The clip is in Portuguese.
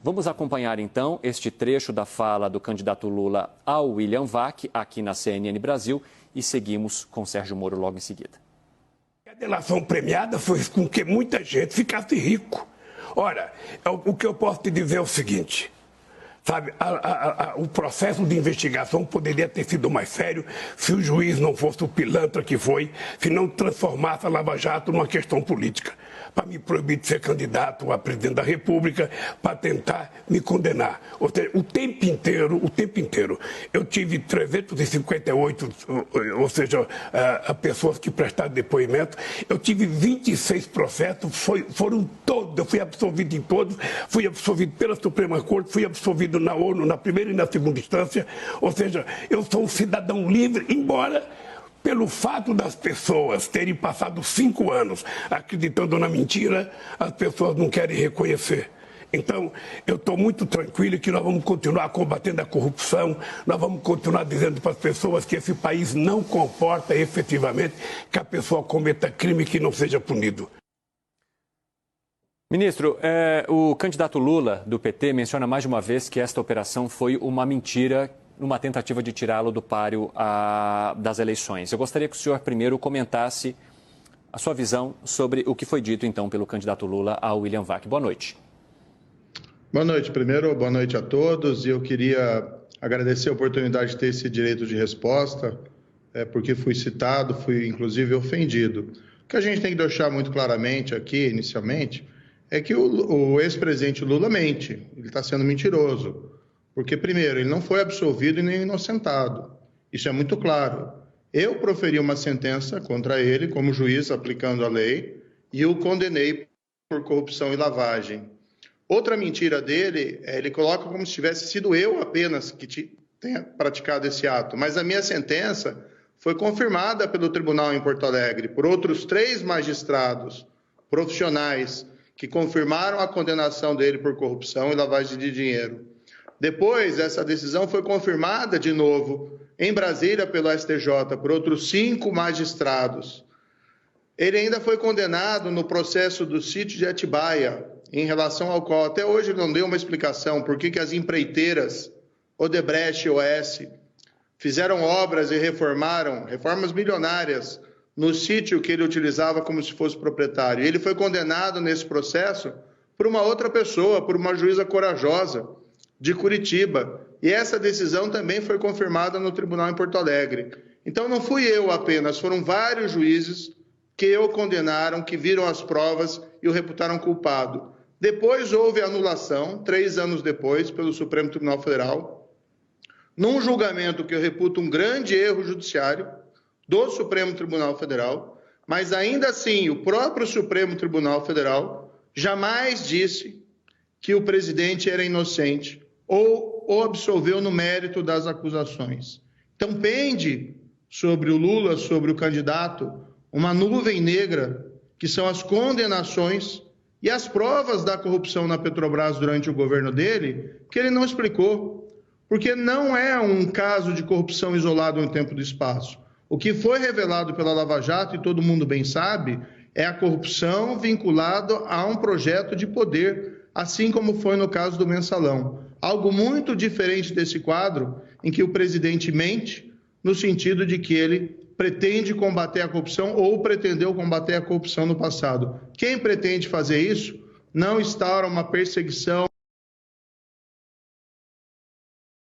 Vamos acompanhar então este trecho da fala do candidato Lula ao William Vac, aqui na CNN Brasil, e seguimos com Sérgio Moro logo em seguida. A delação premiada fez com que muita gente ficasse rico. Ora, o que eu posso te dizer é o seguinte, sabe, o processo de investigação poderia ter sido mais sério se o juiz não fosse o pilantra que foi, se não transformasse a Lava Jato numa questão política, para me proibir de ser candidato a presidente da República, para tentar me condenar. Ou seja, o tempo inteiro, eu tive 358, ou seja, pessoas que prestaram depoimento, eu tive 26 processos, foram todos, eu fui absolvido em todos, fui absolvido pela Suprema Corte, fui absolvido na ONU, na primeira e na segunda instância, ou seja, eu sou um cidadão livre, embora pelo fato das pessoas terem passado 5 anos acreditando na mentira, as pessoas não querem reconhecer. Então, eu estou muito tranquilo que nós vamos continuar combatendo a corrupção, nós vamos continuar dizendo para as pessoas que esse país não comporta efetivamente que a pessoa cometa crime que não seja punido. Ministro, o candidato Lula, do PT, menciona mais de uma vez que esta operação foi uma mentira, numa tentativa de tirá-lo do páreo das eleições. Eu gostaria que o senhor primeiro comentasse a sua visão sobre o que foi dito, então, pelo candidato Lula ao William Vac. Boa noite. Boa noite. Primeiro, boa noite a todos. E eu queria agradecer a oportunidade de ter esse direito de resposta, porque fui citado, fui, inclusive, ofendido. O que a gente tem que deixar muito claramente aqui, inicialmente, é que o ex-presidente Lula mente. Ele está sendo mentiroso. Porque, primeiro, ele não foi absolvido e nem inocentado. Isso é muito claro. Eu proferi uma sentença contra ele, como juiz, aplicando a lei, e o condenei por corrupção e lavagem. Outra mentira dele, ele coloca como se tivesse sido eu apenas que tenha praticado esse ato. Mas a minha sentença foi confirmada pelo tribunal em Porto Alegre, por outros 3 magistrados profissionais que confirmaram a condenação dele por corrupção e lavagem de dinheiro. Depois, essa decisão foi confirmada de novo em Brasília pelo STJ por outros 5 magistrados. Ele ainda foi condenado no processo do sítio de Atibaia, em relação ao qual até hoje não deu uma explicação por que as empreiteiras Odebrecht e OS fizeram obras e reformas milionárias no sítio que ele utilizava como se fosse proprietário. Ele foi condenado nesse processo por uma outra pessoa, por uma juíza corajosa, de Curitiba, e essa decisão também foi confirmada no tribunal em Porto Alegre. Então não fui eu apenas, foram vários juízes que o condenaram, que viram as provas e o reputaram culpado. Depois houve anulação, 3 anos depois, pelo Supremo Tribunal Federal, num julgamento que eu reputo um grande erro judiciário do Supremo Tribunal Federal, mas ainda assim o próprio Supremo Tribunal Federal jamais disse que o presidente era inocente ou o absolveu no mérito das acusações. Então, pende sobre o Lula, sobre o candidato, uma nuvem negra, que são as condenações e as provas da corrupção na Petrobras durante o governo dele, que ele não explicou. Porque não é um caso de corrupção isolado no tempo e do espaço. O que foi revelado pela Lava Jato, e todo mundo bem sabe, é a corrupção vinculada a um projeto de poder, assim como foi no caso do Mensalão. Algo muito diferente desse quadro, em que o presidente mente, no sentido de que ele pretende combater a corrupção ou pretendeu combater a corrupção no passado. Quem pretende fazer isso não instaura uma perseguição